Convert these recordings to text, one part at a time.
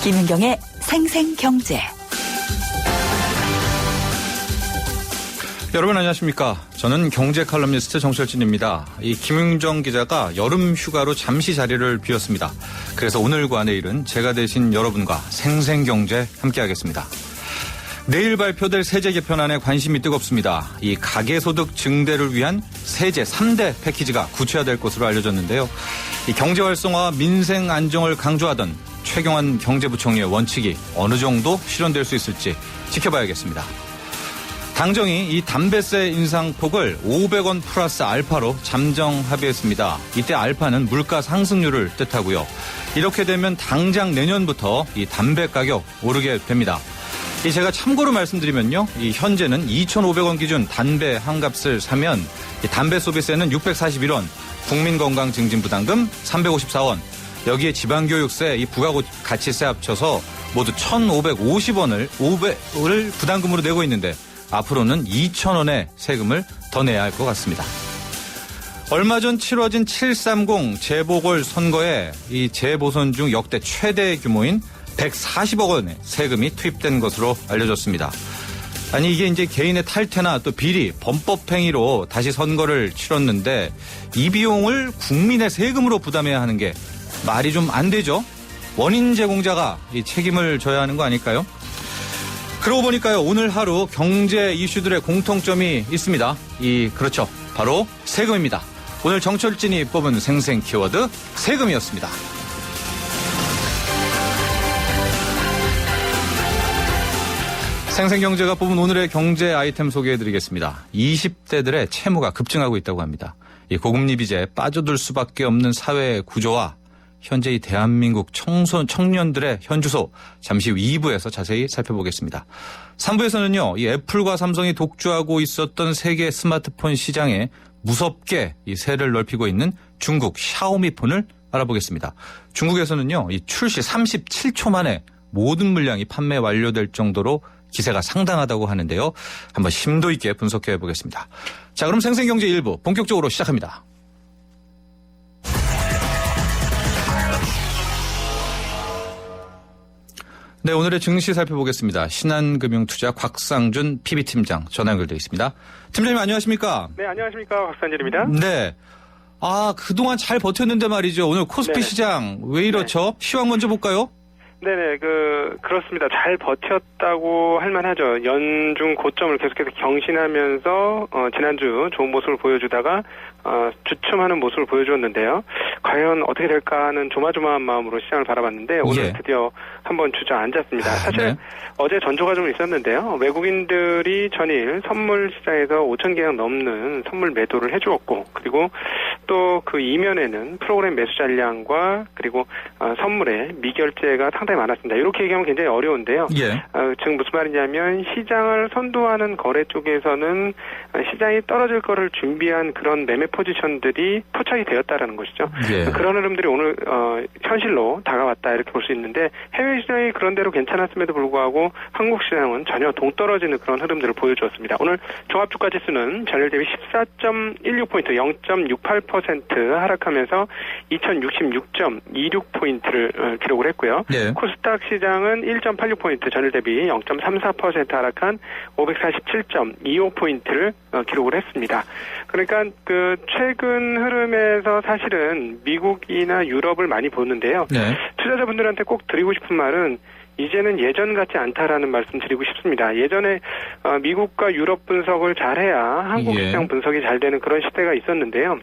김은경의 생생경제. 여러분 안녕하십니까. 저는 경제 칼럼니스트 정철진입니다. 이 김은정 기자가 여름 휴가로 잠시 자리를 비웠습니다. 그래서 오늘과 내일은 제가 대신 여러분과 생생경제 함께하겠습니다. 내일 발표될 세제 개편안에 관심이 뜨겁습니다. 이 가계소득 증대를 위한 세제 3대 패키지가 구체화될 것으로 알려졌는데요. 이 경제활성화와 민생 안정을 강조하던 최경환 경제부총리의 원칙이 어느 정도 실현될 수 있을지 지켜봐야겠습니다. 당정이 이 담배세 인상폭을 500원 플러스 알파로 잠정 합의했습니다. 이때 알파는 물가 상승률을 뜻하고요. 이렇게 되면 당장 내년부터 이 담배 가격 오르게 됩니다. 제가 참고로 말씀드리면요. 이 현재는 2,500원 기준 담배 한 값을 사면 이 담배 소비세는 641원, 국민건강증진부담금 354원, 여기에 지방교육세, 이 부가가치세 합쳐서 모두 1,550원을 부담금으로 내고 있는데 앞으로는 2,000원의 세금을 더 내야 할 것 같습니다. 얼마 전 치러진 7.30 재보궐선거에 이 재보선 중 역대 최대 규모인 140억 원의 세금이 투입된 것으로 알려졌습니다. 아니 이게 이제 개인의 탈퇴나 또 비리, 범법행위로 다시 선거를 치렀는데 이 비용을 국민의 세금으로 부담해야 하는 게 말이 좀 안 되죠. 원인 제공자가 이 책임을 져야 하는 거 아닐까요? 그러고 보니까요. 오늘 하루 경제 이슈들의 공통점이 있습니다. 그렇죠. 바로 세금입니다. 오늘 정철진이 뽑은 생생 키워드 세금이었습니다. 생생경제가 뽑은 오늘의 경제 아이템 소개해드리겠습니다. 20대들의 채무가 급증하고 있다고 합니다. 이 고금리 빚에 빠져들 수밖에 없는 사회 구조와 현재 이 대한민국 청년들의 현주소 잠시 후 2부에서 자세히 살펴보겠습니다. 3부에서는요. 이 애플과 삼성이 독주하고 있었던 세계 스마트폰 시장에 무섭게 이 세를 넓히고 있는 중국 샤오미 폰을 알아보겠습니다. 중국에서는요. 이 출시 37초 만에 모든 물량이 판매 완료될 정도로 기세가 상당하다고 하는데요. 한번 심도 있게 분석해 보겠습니다. 자, 그럼 생생경제 1부 본격적으로 시작합니다. 네, 오늘의 증시 살펴보겠습니다. 신한금융투자 곽상준 PB팀장 전화 연결되어 있습니다. 팀장님 안녕하십니까? 네, 안녕하십니까. 곽상준입니다. 네. 그동안 잘 버텼는데 말이죠. 오늘 코스피 네네. 시장 왜 이렇죠? 네. 시황 먼저 볼까요? 네네, 그렇습니다. 잘 버텼다고 할 만하죠. 연중 고점을 계속해서 경신하면서, 지난주 좋은 모습을 보여주다가, 주춤하는 모습을 보여주었는데요. 과연 어떻게 될까 하는 조마조마한 마음으로 시장을 바라봤는데, 오늘 드디어 한번 주저앉았습니다. 사실, 네. 어제 전조가 좀 있었는데요. 외국인들이 전일 선물 시장에서 5,000개가 넘는 선물 매도를 해주었고, 그리고 또 그 이면에는 프로그램 매수 잔량과 그리고 선물의 미결제가 상당히 많았습니다. 이렇게 얘기하면 굉장히 어려운데요. 예. 즉 무슨 말이냐면 시장을 선도하는 거래 쪽에서는 시장이 떨어질 거를 준비한 그런 매매 포지션들이 포착이 되었다라는 것이죠. 예. 그런 흐름들이 오늘 현실로 다가왔다 이렇게 볼 수 있는데 해외 시장이 그런 대로 괜찮았음에도 불구하고 한국 시장은 전혀 동떨어지는 그런 흐름들을 보여주었습니다. 오늘 종합주가 지수는 전일 대비 14.16포인트 0.68% 하락하면서 2066.26포인트를 기록을 했고요. 네. 코스닥 시장은 1.86포인트 전일 대비 0.34% 하락한 547.25포인트를 기록을 했습니다. 그러니까 최근 흐름에서 사실은 미국이나 유럽을 많이 보는데요. 네. 투자자분들한테 꼭 드리고 싶은 말은 이제는 예전 같지 않다라는 말씀 드리고 싶습니다. 예전에 미국과 유럽 분석을 잘해야 한국 시장 분석이 잘 되는 그런 시대가 있었는데요.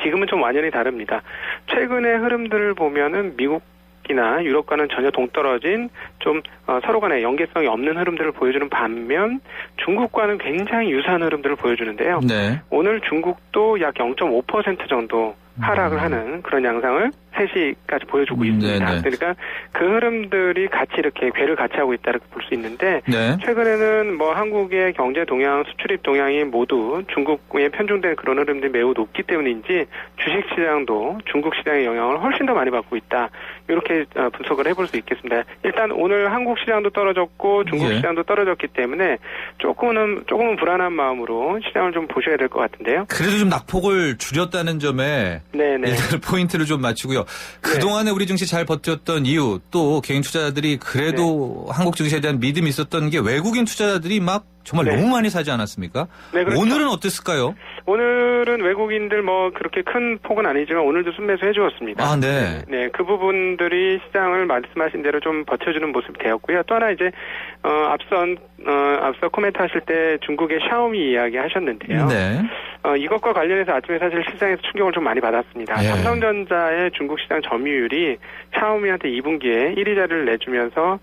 지금은 좀 완전히 다릅니다. 최근의 흐름들을 보면은 미국이나 유럽과는 전혀 동떨어진 좀 서로 간에 연계성이 없는 흐름들을 보여주는 반면 중국과는 굉장히 유사한 흐름들을 보여주는데요. 네. 오늘 중국도 약 0.5% 정도 하락을 하는 그런 양상을 3시까지 보여주고 있습니다. 네네. 그러니까 그 흐름들이 같이 이렇게 궤를 같이 하고 있다 이렇게 볼 수 있는데 네. 최근에는 한국의 경제 동향, 수출입 동향이 모두 중국에 편중된 그런 흐름들이 매우 높기 때문인지 주식시장도 중국 시장의 영향을 훨씬 더 많이 받고 있다. 이렇게 분석을 해볼 수 있겠습니다. 일단 오늘 한국 시장도 떨어졌고 중국 예. 시장도 떨어졌기 때문에 조금은 불안한 마음으로 시장을 좀 보셔야 될 것 같은데요. 그래도 좀 낙폭을 줄였다는 점에 네네. 일단 포인트를 좀 맞추고요. 그동안에 우리 증시 잘 버텼던 이유, 또 개인 투자자들이 그래도 한국 증시에 대한 믿음이 있었던 게 외국인 투자자들이 막 정말 네. 너무 많이 사지 않았습니까? 네, 그렇죠. 오늘은 어땠을까요? 오늘은 외국인들 뭐 그렇게 큰 폭은 아니지만 오늘도 순매수 해주었습니다. 아, 네. 네, 그 부분들이 시장을 말씀하신 대로 좀 버텨주는 모습이 되었고요. 또 하나 이제 앞서 코멘트 하실 때 중국의 샤오미 이야기 하셨는데요. 네. 이것과 관련해서 아침에 사실 시장에서 충격을 좀 많이 받았습니다. 예. 삼성전자의 중국 시장 점유율이 샤오미한테 2분기에 1위 자리를 내주면서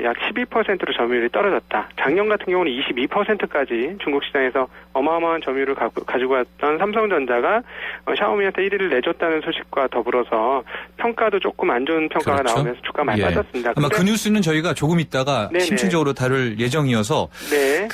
약 12%로 점유율이 떨어졌다. 작년 같은 경우는 22%까지 중국 시장에서 어마어마한 점유율을 가지고 왔던 삼성전자가 샤오미한테 1위를 내줬다는 소식과 더불어서 평가도 조금 안 좋은 평가가 그렇죠. 나오면서 주가 많이 예. 빠졌습니다. 아마 그 뉴스는 저희가 조금 있다가 네네. 심층적으로 다룰 예정이어서 네.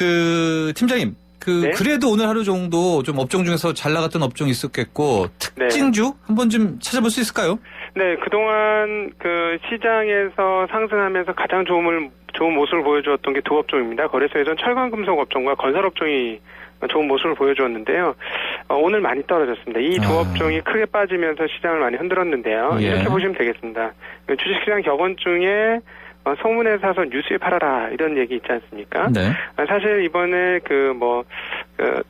팀장님. 네. 그래도 오늘 하루 정도 좀 업종 중에서 잘 나갔던 업종이 있었겠고, 특징주 한번 좀 찾아볼 수 있을까요? 네, 그동안 그 시장에서 상승하면서 가장 좋은 모습을 보여주었던 게 두 업종입니다. 거래소에서는 철강금속 업종과 건설 업종이 좋은 모습을 보여주었는데요. 오늘 많이 떨어졌습니다. 이 두 업종이 크게 빠지면서 시장을 많이 흔들었는데요. 예. 이렇게 보시면 되겠습니다. 주식시장 격언 중에 소문에 사서 뉴스에 팔아라 이런 얘기 있지 않습니까? 네. 사실 이번에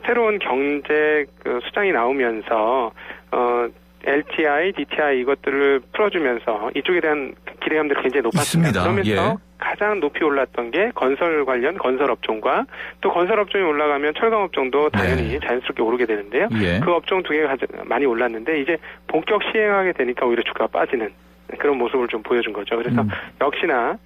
새로운 경제 수장이 나오면서 LTI, DTI 이것들을 풀어주면서 이쪽에 대한 기대감들이 굉장히 높았습니다. 있습니다. 그러면서 예. 가장 높이 올랐던 게 건설 관련 건설 업종과 또 건설 업종이 올라가면 철강 업종도 당연히 네. 자연스럽게 오르게 되는데요. 예. 그 업종 두 개가 많이 올랐는데 이제 본격 시행하게 되니까 오히려 주가가 빠지는 그런 모습을 좀 보여준 거죠. 그래서 역시나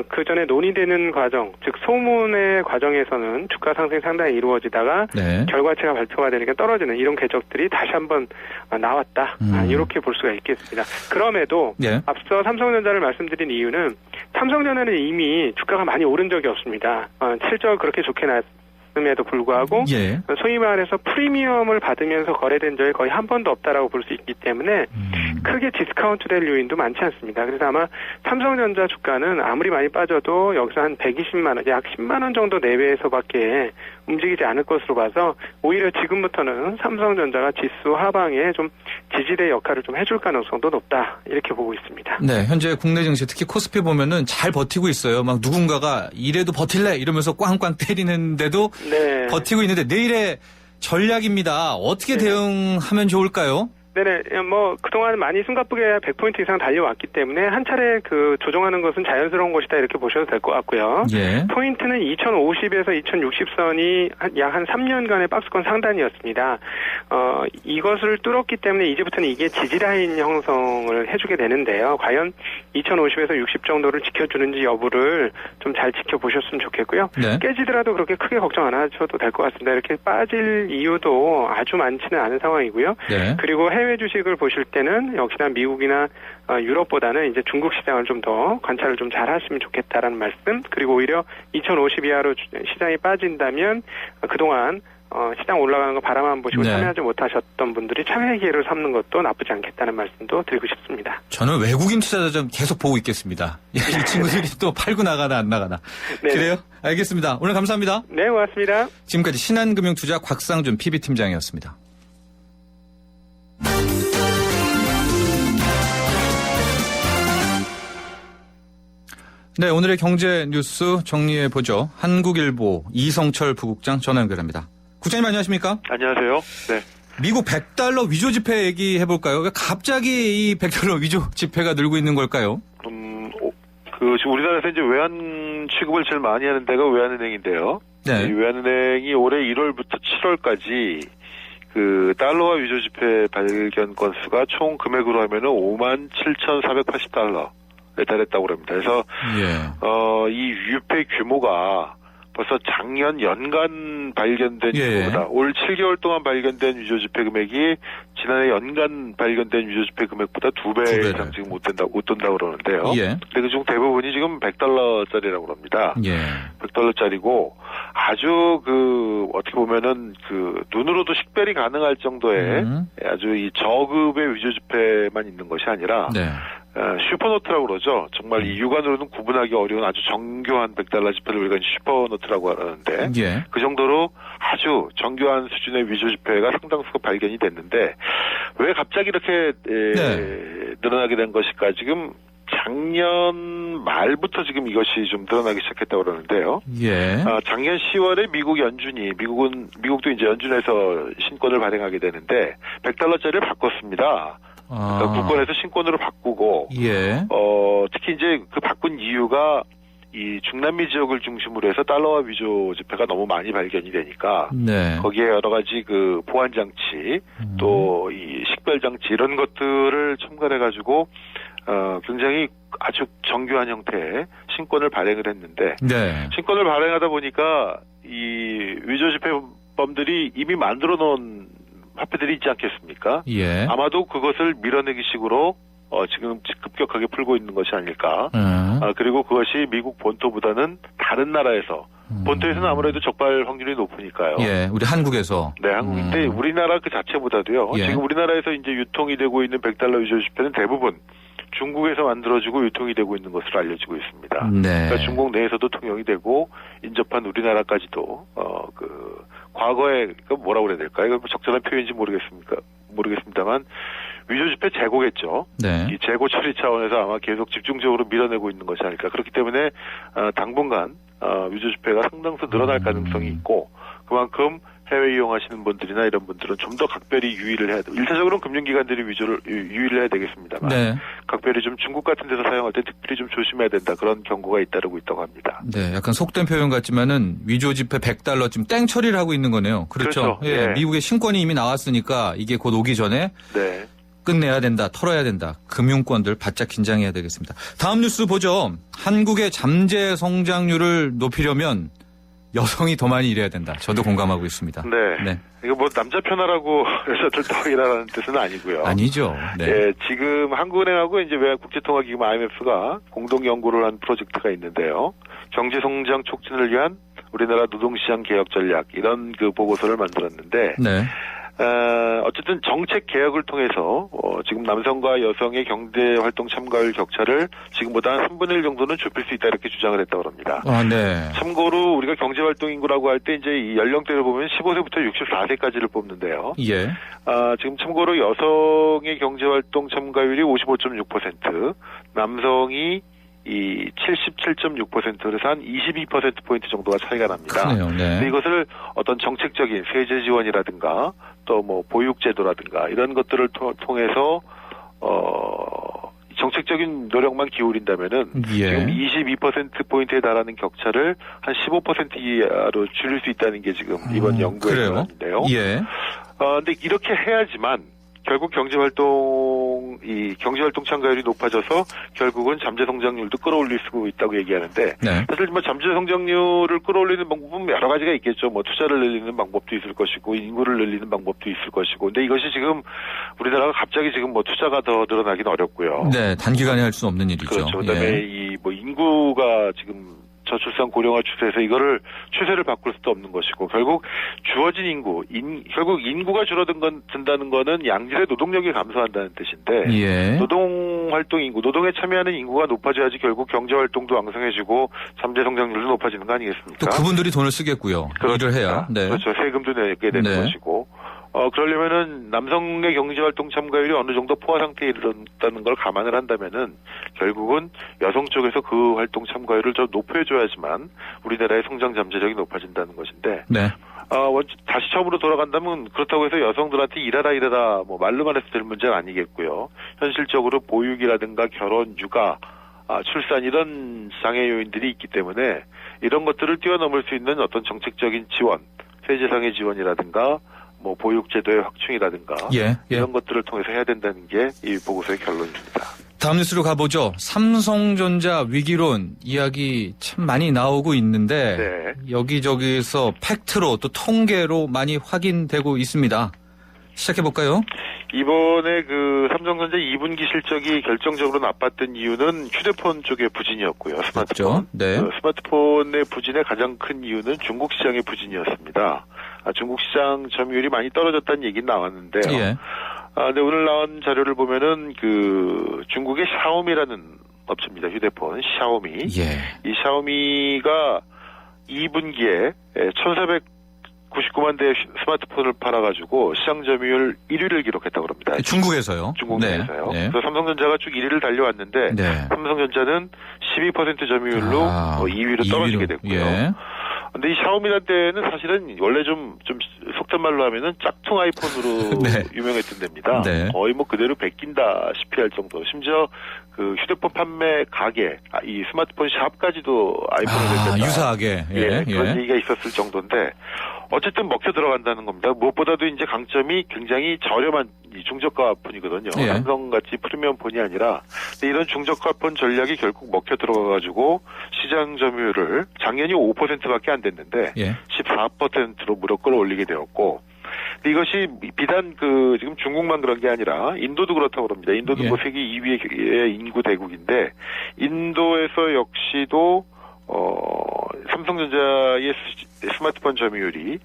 그 전에 논의되는 과정, 즉 소문의 과정에서는 주가 상승이 상당히 이루어지다가 네. 결과치가 발표가 되니까 떨어지는 이런 궤적들이 다시 한번 나왔다. 이렇게 볼 수가 있겠습니다. 그럼에도 예. 앞서 삼성전자를 말씀드린 이유는 삼성전자는 이미 주가가 많이 오른 적이 없습니다. 실적 그렇게 좋게 났음에도 불구하고 예. 소위 말해서 프리미엄을 받으면서 거래된 적이 거의 한 번도 없다라고 볼 수 있기 때문에 크게 디스카운트 될 요인도 많지 않습니다. 그래서 아마 삼성전자 주가는 아무리 많이 빠져도 여기서 한 120만 원, 약 10만 원 정도 내외에서밖에 움직이지 않을 것으로 봐서 오히려 지금부터는 삼성전자가 지수 하방에 좀 지지대 역할을 좀 해줄 가능성도 높다. 이렇게 보고 있습니다. 네, 현재 국내 증시 특히 코스피 보면은 잘 버티고 있어요. 막 누군가가 이래도 버틸래 이러면서 꽝꽝 때리는데도 네. 버티고 있는데 내일의 전략입니다. 어떻게 대응하면 좋을까요? 네네, 그동안 많이 숨가쁘게 100포인트 이상 달려왔기 때문에 한 차례 조정하는 것은 자연스러운 것이다 이렇게 보셔도 될 것 같고요. 예. 포인트는 2050에서 2060선이 약 한 3년간의 박스권 상단이었습니다. 이것을 뚫었기 때문에 이제부터는 이게 지지라인 형성을 해주게 되는데요. 과연 2050에서 60 정도를 지켜주는지 여부를 좀 잘 지켜보셨으면 좋겠고요. 네. 깨지더라도 그렇게 크게 걱정 안 하셔도 될 것 같습니다. 이렇게 빠질 이유도 아주 많지는 않은 상황이고요. 네. 그리고 해외 주식을 보실 때는 역시나 미국이나 유럽보다는 이제 중국 시장을 좀 더 관찰을 좀 잘 하시면 좋겠다라는 말씀. 그리고 오히려 2050 이하로 시장이 빠진다면 그동안 시장 올라가는 거 바라만 보시고 네. 참여하지 못하셨던 분들이 참여 기회를 삼는 것도 나쁘지 않겠다는 말씀도 드리고 싶습니다. 저는 외국인 투자자 좀 계속 보고 있겠습니다. 이 친구들이 또 팔고 나가나 안 나가나. 네. 그래요? 알겠습니다. 오늘 감사합니다. 네, 고맙습니다. 지금까지 신한금융투자 곽상준 PB팀장이었습니다. 네, 오늘의 경제 뉴스 정리해보죠. 한국일보 이성철 부국장 전화 연결합니다. 국장님 안녕하십니까? 안녕하세요. 네. 미국 100달러 위조 지폐 얘기해볼까요? 왜 갑자기 이 100달러 위조 지폐가 늘고 있는 걸까요? 지금 우리나라에서 이제 외환 취급을 제일 많이 하는 데가 외환은행인데요. 네. 이 외환은행이 올해 1월부터 7월까지 달러와 위조 지폐 발견 건수가 총 금액으로 하면은 57,480달러. 에 달했다고 합니다. 그래서 예. 이 유폐 규모가 벌써 작년 연간 발견된 규모보다 올 7개월 동안 발견된 위조 지폐 금액이 지난해 연간 발견된 위조 지폐 금액보다 2배 이상 지금 못 돈다고 그러는데요. 예. 근데 그중 대부분이 지금 100달러짜리라고 합니다. 예. 100달러짜리고 아주 어떻게 보면은 눈으로도 식별이 가능할 정도의 아주 이 저급의 위조 지폐만 있는 것이 아니라 네. 슈퍼노트라고 그러죠. 정말 이 육안으로는 구분하기 어려운 아주 정교한 $100 지폐를 우리가 슈퍼노트라고 하는데 예. 그 정도로 아주 정교한 수준의 위조 지폐가 상당수가 발견이 됐는데 왜 갑자기 이렇게 늘어나게 된 것일까? 지금 작년 말부터 지금 이것이 좀 늘어나기 시작했다고 그러는데요. 예. 작년 10월에 미국 연준이 미국도 이제 연준에서 신권을 발행하게 되는데 $100짜리를 바꿨습니다. 그러니까 국권에서 신권으로 바꾸고 예. 특히 이제 그 바꾼 이유가 이 중남미 지역을 중심으로 해서 달러화 위조 지폐가 너무 많이 발견이 되니까 네. 거기에 여러 가지 그 보안 장치 또 이 식별 장치 이런 것들을 첨가해 가지고 굉장히 아주 정교한 형태의 신권을 발행을 했는데 네. 신권을 발행하다 보니까 이 위조 지폐범들이 이미 만들어 놓은 화폐들이 있지 않겠습니까? 예. 아마도 그것을 밀어내기 식으로 지금 급격하게 풀고 있는 것이 아닐까. 그리고 그것이 미국 본토보다는 다른 나라에서 본토에서는 아무래도 적발 확률이 높으니까요. 예, 우리 한국에서. 네, 한국인데 우리나라 그 자체보다도요. 예. 지금 우리나라에서 이제 유통이 되고 있는 $100 위조 지폐는 대부분 중국에서 만들어지고 유통이 되고 있는 것으로 알려지고 있습니다. 네. 그러니까 중국 내에서도 통용이 되고 인접한 우리나라까지도 과거에 그 뭐라고 그래야 될까요? 이거 적절한 표현인지 모르겠습니다만 위조 지폐 재고겠죠. 네. 이 재고 처리 차원에서 아마 계속 집중적으로 밀어내고 있는 것이 아닐까. 그렇기 때문에 당분간 위조 지폐가 상당수 늘어날 가능성이 있고 그만큼 해외 이용하시는 분들이나 이런 분들은 좀 더 각별히 유의를 해야 돼요. 일차적으로는 금융기관들이 유의를 해야 되겠습니다만 네. 각별히 좀 중국 같은 데서 사용할 때 특별히 좀 조심해야 된다. 그런 경고가 잇따르고 있다고 합니다. 네, 약간 속된 표현 같지만은 위조 지폐 $100 지금 땡 처리를 하고 있는 거네요. 그렇죠. 그렇죠. 예, 네. 미국의 신권이 이미 나왔으니까 이게 곧 오기 전에 네. 끝내야 된다, 털어야 된다. 금융권들 바짝 긴장해야 되겠습니다. 다음 뉴스 보죠. 한국의 잠재 성장률을 높이려면 여성이 더 많이 일해야 된다. 저도 공감하고 있습니다. 네. 이거 뭐 남자 편하라고 여자들 더 일하라는 뜻은 아니고요. 아니죠. 네. 예, 지금 한국은행하고 이제 국제통화기금 IMF가 공동 연구를 한 프로젝트가 있는데요. 경제 성장 촉진을 위한 우리나라 노동시장 개혁 전략 이런 그 보고서를 만들었는데 네. 어쨌든 정책 개혁을 통해서 지금 남성과 여성의 경제 활동 참가율 격차를 지금보다 한 3분의 1 정도는 좁힐 수 있다 이렇게 주장을 했다고 합니다. 네. 참고로 우리가 경제 활동 인구라고 할 때 이제 이 연령대를 보면 15세부터 64세까지를 뽑는데요. 예. 지금 참고로 여성의 경제 활동 참가율이 55.6%, 남성이 이 77.6%에서 한 22%포인트 정도가 차이가 납니다. 그래요. 네. 근데 이것을 어떤 정책적인 세제 지원이라든가 또 뭐 보육제도라든가 이런 것들을 통해서 정책적인 노력만 기울인다면은 예. 지금 22%포인트에 달하는 격차를 한 15% 이하로 줄일 수 있다는 게 지금 이번 연구에 나왔는데요. 예. 근데 이렇게 해야지만 결국 경제활동 참가율이 높아져서 결국은 잠재 성장률도 끌어올릴 수 있다고 얘기하는데 네. 사실 뭐 잠재 성장률을 끌어올리는 방법은 여러 가지가 있겠죠. 뭐 투자를 늘리는 방법도 있을 것이고 인구를 늘리는 방법도 있을 것이고. 근데 이것이 지금 우리나라가 갑자기 지금 뭐 투자가 더 늘어나기는 어렵고요. 네, 단기간에 할 수 없는 일이죠. 그렇죠. 그다음에 예. 이 뭐 인구가 지금 저출산 고령화 추세에서 이거를 추세를 바꿀 수도 없는 것이고 결국 주어진 결국 인구가 줄어든다는 거는 양질의 노동력이 감소한다는 뜻인데 예. 노동활동 인구, 노동에 참여하는 인구가 높아져야지 결국 경제활동도 왕성해지고 잠재 성장률도 높아지는 거 아니겠습니까? 또 그분들이 돈을 쓰겠고요. 그렇습니다. 일을 해야. 네. 그렇죠. 세금도 내게 되는 네. 것이고. 그러려면은 남성의 경제활동 참가율이 어느 정도 포화 상태에 이르렀다는 걸 감안을 한다면은 결국은 여성 쪽에서 그 활동 참가율을 좀 높여줘야지만 우리나라의 성장 잠재력이 높아진다는 것인데. 네. 다시 처음으로 돌아간다면 그렇다고 해서 여성들한테 일하라 뭐 말로만 해서 될 문제는 아니겠고요. 현실적으로 보육이라든가 결혼, 육아, 출산 이런 장애 요인들이 있기 때문에 이런 것들을 뛰어넘을 수 있는 어떤 정책적인 지원, 세제상의 지원이라든가 뭐 보육제도의 확충이라든가 이런 것들을 통해서 해야 된다는 게 이 보고서의 결론입니다. 다음 뉴스로 가보죠. 삼성전자 위기론 이야기 참 많이 나오고 있는데 네. 여기저기서 팩트로 또 통계로 많이 확인되고 있습니다. 시작해볼까요? 이번에 그 삼성전자 2분기 실적이 결정적으로 나빴던 이유는 휴대폰 쪽의 부진이었고요. 스마트폰. 네. 스마트폰의 부진의 가장 큰 이유는 중국 시장의 부진이었습니다. 중국 시장 점유율이 많이 떨어졌다는 얘기는 나왔는데요. 예. 근데 오늘 나온 자료를 보면은 그 중국의 샤오미라는 업체입니다. 휴대폰 샤오미. 예. 이 샤오미가 2분기에 1,499만 대의 스마트폰을 팔아가지고 시장 점유율 1위를 기록했다고 합니다. 중국에서요? 중국 내에서요. 네. 그래서 삼성전자가 쭉 1위를 달려왔는데 네. 삼성전자는 12% 점유율로 2위로 떨어지게 됐고요. 예. 근데 이 샤오미라는 때는 사실은 원래 좀 속된 말로 하면은 짝퉁 아이폰으로 네. 유명했던 데입니다. 네. 거의 뭐 그대로 베낀다시피 할 정도. 심지어 그 휴대폰 판매 가게, 이 스마트폰 샵까지도 아이폰을 냈다. 유사하게. 예, 그런 얘기가 있었을 정도인데 어쨌든 먹혀 들어간다는 겁니다. 무엇보다도 이제 강점이 굉장히 저렴한 이 중저가 폰이거든요. 예. 삼성같이 프리미엄 폰이 아니라 근데 이런 중저가 폰 전략이 결국 먹혀 들어가가지고 시장 점유율을 작년이 5%밖에 안 됐는데 예. 14%로 무려 끌어올리게 되었고 근데 이것이 비단 그 지금 중국만 그런 게 아니라 인도도 그렇다고 합니다. 인도도 예. 뭐 세계 2위의 인구 대국인데 인도에서 역시도 삼성전자의 스마트폰 점유율이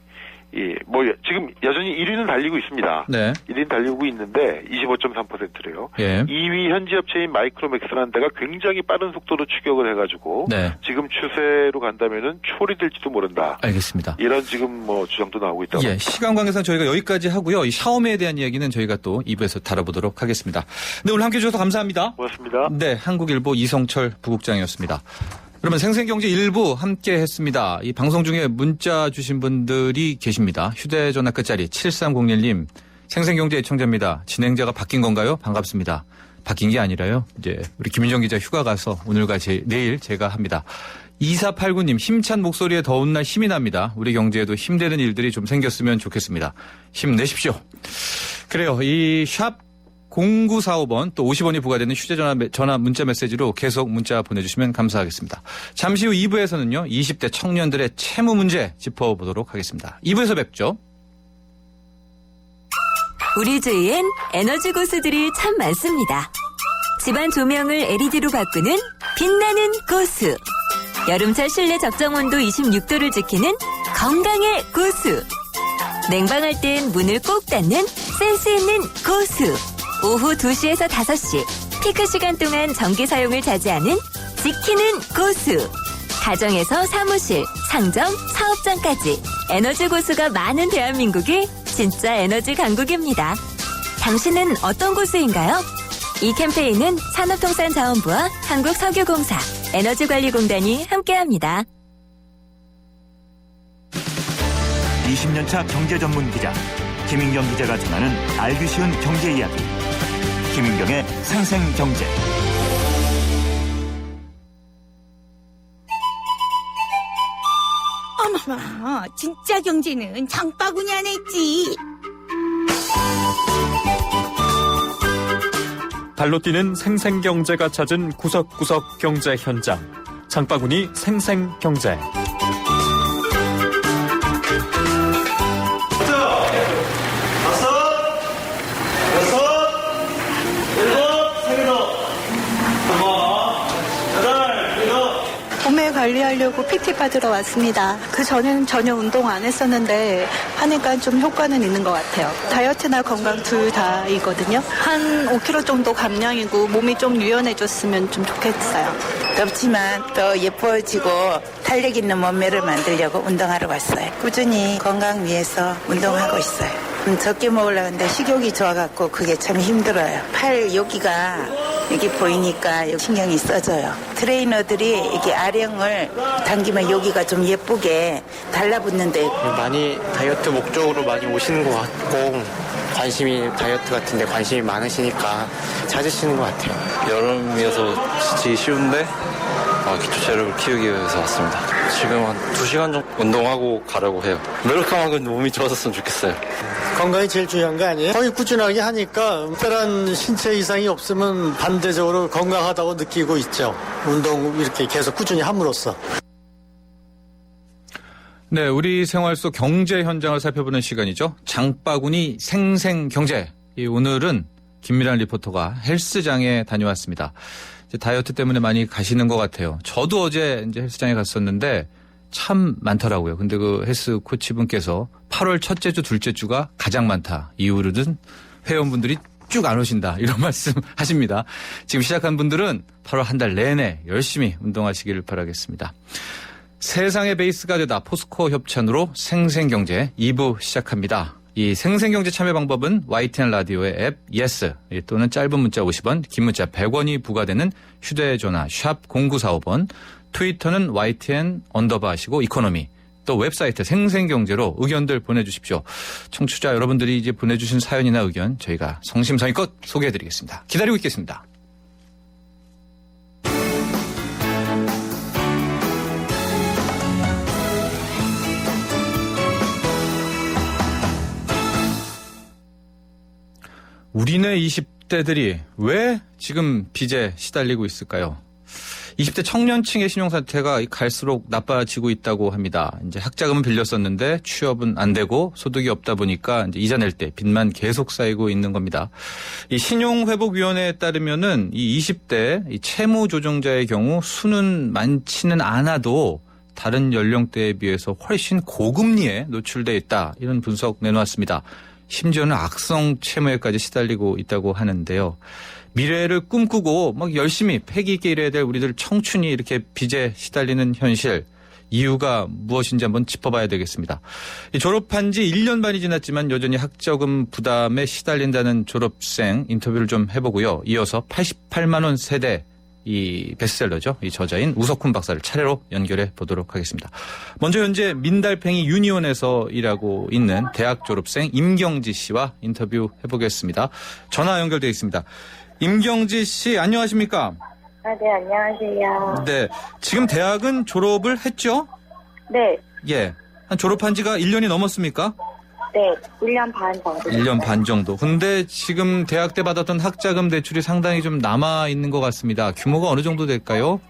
뭐 지금 여전히 1위는 달리고 있습니다. 네. 1위는 달리고 있는데 25.3%래요. 예. 2위 현지 업체인 마이크로맥스라는 데가 굉장히 빠른 속도로 추격을 해가지고 네. 지금 추세로 간다면은 초월이 될지도 모른다. 알겠습니다. 이런 지금 뭐 주장도 나오고 있다고. 예, 시간 관계상 저희가 여기까지 하고요. 이 샤오미에 대한 이야기는 저희가 또 2부에서 다뤄보도록 하겠습니다. 네, 오늘 함께해 주셔서 감사합니다. 고맙습니다. 네, 한국일보 이성철 부국장이었습니다. 그러면 생생경제 1부 함께 했습니다. 이 방송 중에 문자 주신 분들이 계십니다. 휴대전화 끝자리 7301님, 생생경제 애청자입니다. 진행자가 바뀐 건가요? 반갑습니다. 바뀐 게 아니라요. 이제 우리 김윤정 기자 휴가 가서 오늘과 내일 제가 합니다. 2489님, 힘찬 목소리에 더운 날 힘이 납니다. 우리 경제에도 힘되는 일들이 좀 생겼으면 좋겠습니다. 힘내십시오. 그래요. 이 샵 0945번 또 50원이 부과되는 휴대전화 문자 메시지로 계속 문자 보내주시면 감사하겠습니다. 잠시 후 2부에서는요. 20대 청년들의 채무 문제 짚어보도록 하겠습니다. 2부에서 뵙죠. 우리 주위엔 에너지 고수들이 참 많습니다. 집안 조명을 LED로 바꾸는 빛나는 고수. 여름철 실내 적정 온도 26도를 지키는 건강의 고수. 냉방할 땐 문을 꼭 닫는 센스 있는 고수. 오후 2시에서 5시 피크 시간 동안 전기 사용을 자제하는 지키는 고수. 가정에서 사무실, 상점, 사업장까지 에너지 고수가 많은 대한민국이 진짜 에너지 강국입니다. 당신은 어떤 고수인가요? 이 캠페인은 산업통상자원부와 한국석유공사, 에너지관리공단이 함께합니다. 20년차 경제 전문 기자 김인경 기자가 전하는 알기 쉬운 경제 이야기. 김인경의 생생경제. 어머머, 진짜 경제는 장바구니 안에 있지. 발로 뛰는 생생경제가 찾은 구석구석 경제 현장. 장바구니 생생경제. 몸매 관리하려고 PT 받으러 왔습니다. 그 전에는 전혀 운동 안 했었는데 하니까 좀 효과는 있는 것 같아요. 다이어트나 건강 둘 다이거든요. 한 5kg 정도 감량이고 몸이 좀 유연해졌으면 좀 좋겠어요. 덥지만 더 예뻐지고 탄력 있는 몸매를 만들려고 운동하러 왔어요. 꾸준히 건강 위해서 운동하고 있어요. 적게 먹으려는데 식욕이 좋아갖고 그게 참 힘들어요. 팔 여기가 여기 보이니까 신경이 써져요. 트레이너들이 이렇게 아령을 당기면 여기가 좀 예쁘게 달라붙는데 많이 다이어트 목적으로 많이 오시는 것 같고 관심이 다이어트 같은데 관심이 많으시니까 찾으시는 것 같아요. 여름이어서 지치기 쉬운데 기초 체력을 키우기 위해서 왔습니다. 지금 한 2시간 정도 운동하고 가려고 해요. 노력하면 몸이 좋아졌으면 좋겠어요. 건강이 제일 중요한 거 아니에요? 거의 꾸준하게 하니까 특별한 신체 이상이 없으면 반대적으로 건강하다고 느끼고 있죠. 운동 이렇게 계속 꾸준히 함으로써. 네, 우리 생활 속 경제 현장을 살펴보는 시간이죠. 장바구니 생생경제. 오늘은 김미란 리포터가 헬스장에 다녀왔습니다. 이제 다이어트 때문에 많이 가시는 것 같아요. 저도 어제 이제 헬스장에 갔었는데 참 많더라고요. 근데 그 헬스 코치분께서 8월 첫째 주, 둘째 주가 가장 많다. 이유로는 회원분들이 쭉 안 오신다 이런 말씀 하십니다. 지금 시작한 분들은 8월 한 달 내내 열심히 운동하시기를 바라겠습니다. 세상의 베이스가 되다 포스코 협찬으로 생생경제 2부 시작합니다. 이 생생경제 참여 방법은 YTN 라디오의 앱 예스 또는 짧은 문자 50원, 긴 문자 100원이 부과되는 휴대전화 샵 0945번, 트위터는 YTN _ 하시고 이코노미, 또 웹사이트 생생경제로 의견들 보내주십시오. 청취자 여러분들이 이제 보내주신 사연이나 의견 저희가 성심성의껏 소개해드리겠습니다. 기다리고 있겠습니다. 우리네 20대들이 왜 지금 빚에 시달리고 있을까요? 20대 청년층의 신용 상태가 갈수록 나빠지고 있다고 합니다. 이제 학자금은 빌렸었는데 취업은 안 되고 소득이 없다 보니까 이제 이자 낼 때 빚만 계속 쌓이고 있는 겁니다. 이 신용회복위원회에 따르면은 이 20대 이 채무 조정자의 경우 수는 많지는 않아도 다른 연령대에 비해서 훨씬 고금리에 노출돼 있다. 이런 분석 내놓았습니다. 심지어는 악성 채무에까지 시달리고 있다고 하는데요. 미래를 꿈꾸고 막 열심히 패기 있게 일해야 될 우리들 청춘이 이렇게 빚에 시달리는 현실, 이유가 무엇인지 한번 짚어봐야 되겠습니다. 졸업한 지 1년 반이 지났지만 여전히 학자금 부담에 시달린다는 졸업생 인터뷰를 좀 해보고요. 이어서 88만 원 세대 이 베스트셀러죠. 이 저자인 우석훈 박사를 차례로 연결해 보도록 하겠습니다. 먼저 현재 민달팽이 유니온에서 일하고 있는 대학 졸업생 임경지 씨와 인터뷰 해보겠습니다. 전화 연결되어 있습니다. 임경지 씨 안녕하십니까? 네, 안녕하세요. 네, 지금 대학은 졸업을 했죠? 네. 예, 한 졸업한 지가 1년이 넘었습니까? 네, 1년 반 정도. 1년 반 정도. 근데 지금 대학 때 받았던 학자금 대출이 상당히 좀 남아있는 것 같습니다. 규모가 어느 정도 될까요?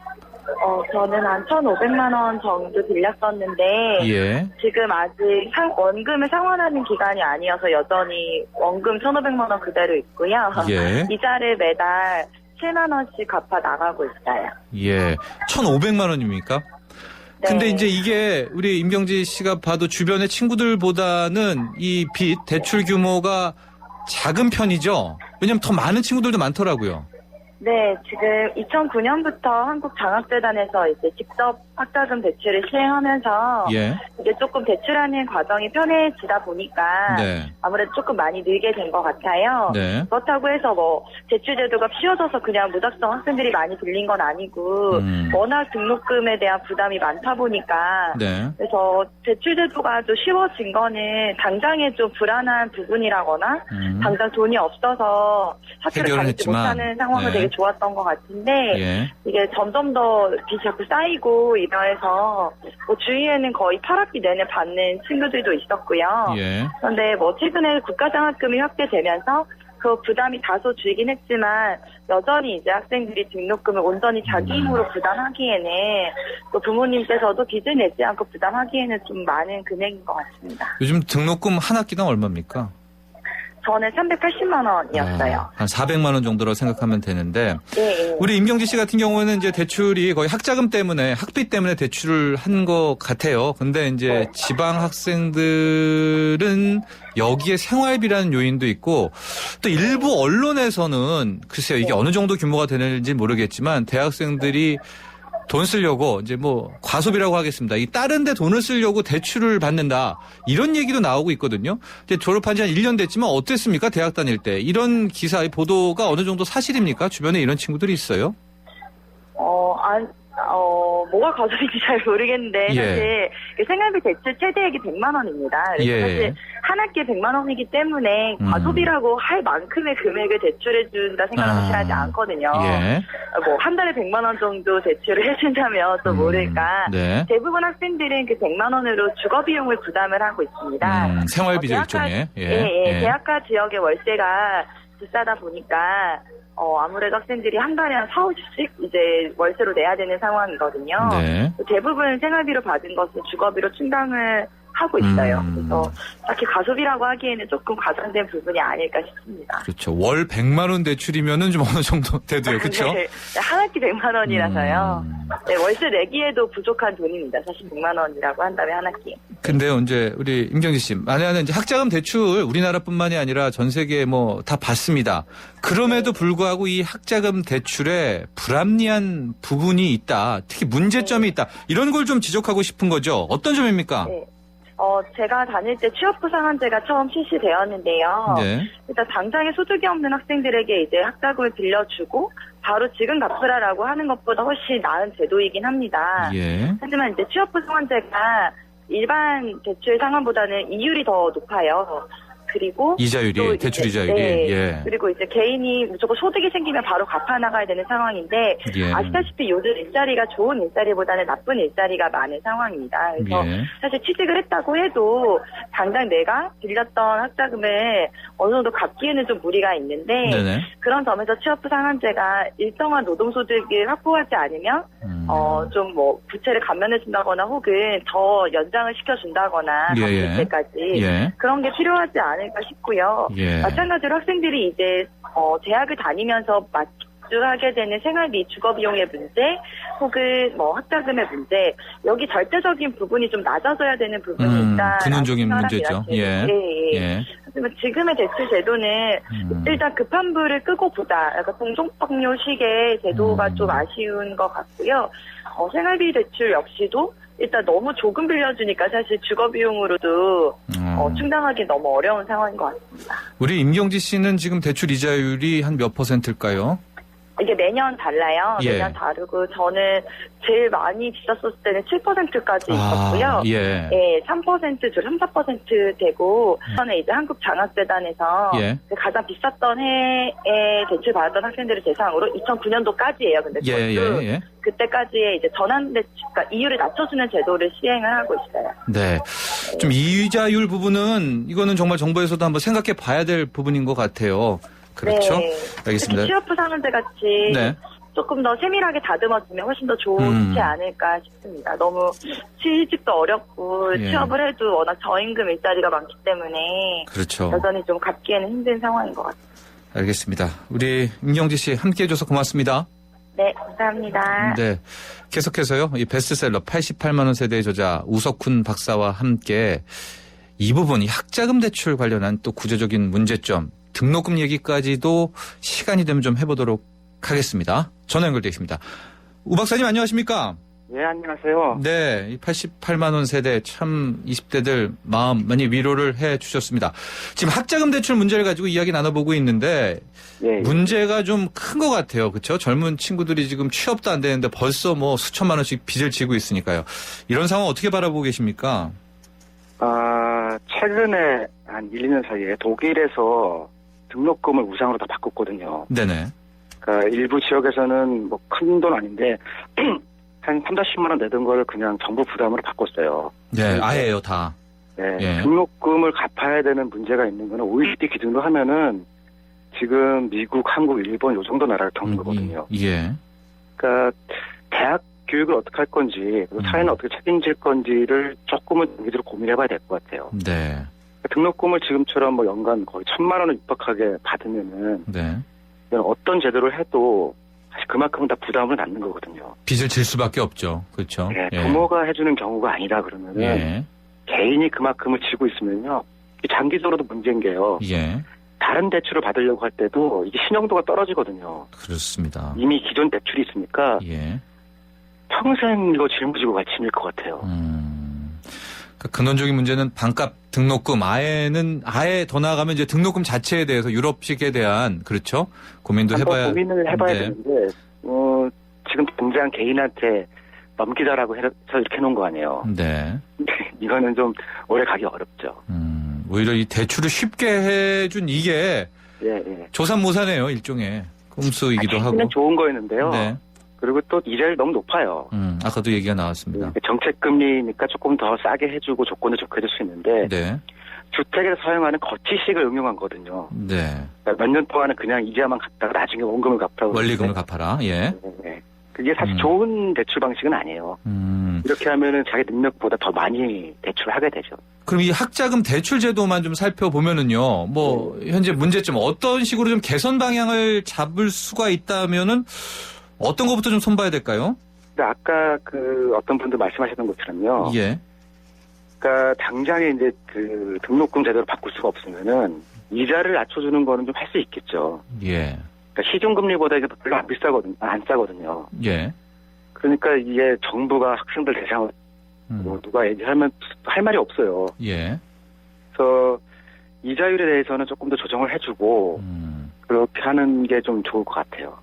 저는 한 1,500만 원 정도 빌렸었는데 예. 지금 아직 원금을 상환하는 기간이 아니어서 여전히 원금 1,500만 원 그대로 있고요. 예. 이자를 매달 7만 원씩 갚아 나가고 있어요. 예. 1,500만 원입니까? 네. 근데 이제 이게 우리 임경지 씨가 봐도 주변의 친구들보다는 이 빚, 대출 규모가 작은 편이죠? 왜냐면 더 많은 친구들도 많더라고요. 네, 지금 2009년부터 한국장학재단에서 이제 직접 학자금 대출을 시행하면서 예. 이게 조금 대출하는 과정이 편해지다 보니까 네. 아무래도 조금 많이 늘게 된 것 같아요. 네. 그렇다고 해서 뭐 대출 제도가 쉬워져서 그냥 무작정 학생들이 많이 빌린 건 아니고 워낙 등록금에 대한 부담이 많다 보니까 네. 그래서 대출 제도가 좀 쉬워진 거는 당장에 좀 불안한 부분이라거나 당장 돈이 없어서 학교를 해결은 다니지 했지만, 못하는 상황은 네. 되게 좋았던 것 같은데 예. 이게 점점 더 빚이 자꾸 쌓이고 이러해서 뭐 주위에는 거의 8학기 내내 받는 친구들도 있었고요. 예. 그런데 뭐 최근에 국가장학금이 확대되면서 그 부담이 다소 줄긴 했지만 여전히 이제 학생들이 등록금을 온전히 자기 힘으로 부담하기에는 또 부모님께서도 빚을 내지 않고 부담하기에는 좀 많은 금액인 것 같습니다. 요즘 등록금 한 학기당 얼마입니까? 저는 380만 원이었어요. 한 400만 원 정도로 생각하면 되는데 네. 우리 임경지 씨 같은 경우는 이제 대출이 거의 학자금 때문에 학비 때문에 대출을 한 것 같아요. 근데 이제 네. 지방 학생들은 여기에 생활비라는 요인도 있고 또 일부 언론에서는 글쎄요 이게 어느 정도 규모가 되는지 모르겠지만 대학생들이 돈 쓰려고 이제 뭐 과소비라고 하겠습니다. 이 다른 데 돈을 쓰려고 대출을 받는다. 이런 얘기도 나오고 있거든요. 이제 졸업한 지 한 1년 됐지만 어땠습니까? 대학 다닐 때. 이런 기사의 보도가 어느 정도 사실입니까? 주변에 이런 친구들이 있어요? 뭐가 과소비인지 잘 모르겠는데 예. 사실 그 생활비 대출 최대액이 100만 원입니다. 그래서 예. 사실 한 학기에 100만 원이기 때문에 과소비라고 할 만큼의 금액을 대출해 준다 생각은 사실 하지 않거든요. 예. 뭐 한 달에 100만 원 정도 대출을 해준다면 또 모를까. 네. 대부분 학생들은 그 100만 원으로 주거 비용을 부담을 하고 있습니다. 생활비죠 대학가, 일종의. 예. 대학가 지역의 월세가 비싸다 보니까 아무래도 학생들이 한 달에 한 4, 50씩 이제 월세로 내야 되는 상황이거든요. 네. 대부분 생활비로 받은 것은 주거비로 충당을 하고 있어요. 그래서 딱히 가소비라고 하기에는 조금 과장된 부분이 아닐까 싶습니다. 그렇죠. 월 100만 원 대출이면은 좀 어느 정도 돼도요. 그렇죠? 네, 한 학기 100만 원이라서요. 네, 월세 내기에도 부족한 돈입니다. 사실 100만 원이라고 한다면 한 학기. 근데요, 이제 우리 임경지 씨, 만약에 이제 학자금 대출 우리나라뿐만이 아니라 전 세계에 뭐 다 받습니다. 그럼에도 불구하고 이 학자금 대출에 불합리한 부분이 있다. 특히 문제점이 있다. 이런 걸 좀 지적하고 싶은 거죠. 어떤 점입니까? 네. 제가 다닐 때 취업부 상한제가 처음 실시되었는데요. 네. 일단 당장에 소득이 없는 학생들에게 이제 학자금을 빌려주고 바로 지금 갚으라라고 하는 것보다 훨씬 나은 제도이긴 합니다. 예. 하지만 이제 취업부 상한제가 일반 대출 상한보다는 이율이 더 높아요. 그리고 이자율이, 대출 이자율이. 네. 예. 그리고 이제 개인이 무조건 소득이 생기면 바로 갚아 나가야 되는 상황인데 예. 아시다시피 요즘 일자리가 좋은 일자리보다는 나쁜 일자리가 많은 상황입니다. 그래서 예. 사실 취직을 했다고 해도 당장 내가 빌렸던 학자금을 어느 정도 갚기에는 좀 무리가 있는데 네네. 그런 점에서 취업부 상한제가 일정한 노동소득을 확보하지 않으면 좀 뭐 부채를 감면해 준다거나 혹은 더 연장을 시켜준다거나 예, 갚을 예. 때까지 예. 그런 게 필요하지 않을까 싶고요. 예. 마찬가지로 학생들이 이제 대학을 다니면서 마주하게 되는 생활비, 주거비용의 문제, 혹은 뭐 학자금의 문제, 여기 절대적인 부분이 좀 낮아져야 되는 부분이 있다. 근원적인 문제죠. 예. 예. 예. 하지만 지금의 대출 제도는 일단 급한 불을 끄고 보자. 약간 동종법료식의 제도가 좀 아쉬운 것 같고요. 생활비 대출 역시도 일단 너무 조금 빌려주니까 사실 주거비용으로도 충당하기 너무 어려운 상황인 것 같습니다. 우리 임경지 씨는 지금 대출 이자율이 한 몇 %일까요? 이게 매년 달라요. 예. 매년 다르고 저는 제일 많이 비쌌었을 때는 7%까지 있었고요. 예. 예, 3%, 4% 되고 저는 이제 한국장학재단에서 예. 가장 비쌌던 해에 대출 받았던 학생들을 대상으로 2009년도까지예요. 근데 저도 예. 그때까지의 이제 전환 대출, 그러니까 이율을 낮춰주는 제도를 시행을 하고 있어요. 네. 좀 이자율 부분은 이거는 정말 정부에서도 한번 생각해 봐야 될 부분인 것 같아요. 그렇죠? 네. 알겠습니다. 취업부 상한제 같이 네. 조금 더 세밀하게 다듬어주면 훨씬 더 좋지 않을까 싶습니다. 너무 취직도 어렵고 예. 취업을 해도 워낙 저임금 일자리가 많기 때문에 그렇죠. 여전히 좀 갚기에는 힘든 상황인 것 같습니다. 알겠습니다. 우리 임경지 씨 함께 해줘서 고맙습니다. 네, 감사합니다. 네. 계속해서요. 이 베스트셀러 88만 원 세대의 저자 우석훈 박사와 함께 이 부분, 이 학자금 대출 관련한 또 구체적인 문제점, 등록금 얘기까지도 시간이 되면 좀 해보도록 하겠습니다. 전화 연결되어 있습니다. 우 박사님 안녕하십니까? 네, 안녕하세요. 네, 이 88만 원 세대 참 20대들 마음 많이 위로를 해 주셨습니다. 지금 학자금 대출 문제를 가지고 이야기 나눠보고 있는데 예. 문제가 좀 큰 것 같아요. 그렇죠? 젊은 친구들이 지금 취업도 안 되는데 벌써 뭐 수천만 원씩 빚을 지고 있으니까요. 이런 상황 어떻게 바라보고 계십니까? 최근에 한 1, 2년 사이에 독일에서 등록금을 우상으로 다 바꿨거든요. 네네. 그러니까 일부 지역에서는 뭐 큰 돈 아닌데 한 3-40만 원 내던 걸 그냥 정부 부담으로 바꿨어요. 네, 아예요 다. 네, 예. 등록금을 갚아야 되는 문제가 있는 거는 OECD 기준으로 하면은 지금 미국, 한국, 일본 요 정도 나라를 겪는 거거든요. 예. 그러니까 대학 교육을 어떻게 할 건지, 사회는 어떻게 책임질 건지를 조금은 정기적으로 고민해봐야 될 것 같아요. 네. 등록금을 지금처럼 뭐 연간 거의 1,000만 원을 육박하게 받으면은 네. 어떤 제도를 해도 사실 그만큼은 다 부담을 낳는 거거든요. 빚을 질 수밖에 없죠. 그렇죠. 네, 예. 부모가 해주는 경우가 아니다 그러면은 예. 개인이 그만큼을 지고 있으면요, 이게 장기적으로도 문제인 게요. 예. 다른 대출을 받으려고 할 때도 이게 신용도가 떨어지거든요. 그렇습니다. 이미 기존 대출이 있으니까 예. 평생 이거 짊어지고 갈 짐일 것 같아요. 그러니까 근원적인 문제는 반값 등록금 아예 더 나아가면 이제 등록금 자체에 대해서 유럽식에 대한 그렇죠 고민도 한번 해봐야 고민을 해봐야 네. 되는데 지금 당장 개인한테 넘기자라고 해서 이렇게 해놓은 거 아니에요. 네. 이거는 좀 오래 가기 어렵죠. 오히려 이 대출을 쉽게 해준 이게 예. 조삼모사네요 일종의 꼼수이기도 하고. 좋은 거였는데요. 네. 그리고 또 이자율이 너무 높아요. 아까도 얘기가 나왔습니다. 정책금리니까 조금 더 싸게 해주고 조건을 좋게 해줄 수 있는데 네. 주택에서 사용하는 거치식을 응용한 거거든요. 네. 그러니까 몇 년 동안은 그냥 이자만 갚다가 나중에 원금을 갚라고. 원리금을 갚아라. 예. 네. 그게 사실 좋은 대출 방식은 아니에요. 이렇게 하면은 자기 능력보다 더 많이 대출을 하게 되죠. 그럼 이 학자금 대출 제도만 좀 살펴보면은요, 뭐 현재 문제점 어떤 식으로 좀 개선 방향을 잡을 수가 있다면은 어떤 것부터 좀 손봐야 될까요? 근데 아까 그 어떤 분들 말씀하셨던 것처럼요. 예. 그러니까 당장에 이제 그 등록금 제도를 바꿀 수가 없으면은 이자를 낮춰주는 거는 좀 할 수 있겠죠. 예. 그러니까 시중금리보다 이게 별로 안 비싸거든요. 안 싸거든요. 예. 그러니까 이게 정부가 학생들 대상으로 누가 얘기하면 할 말이 없어요. 예. 그래서 이자율에 대해서는 조금 더 조정을 해주고 그렇게 하는 게 좀 좋을 것 같아요.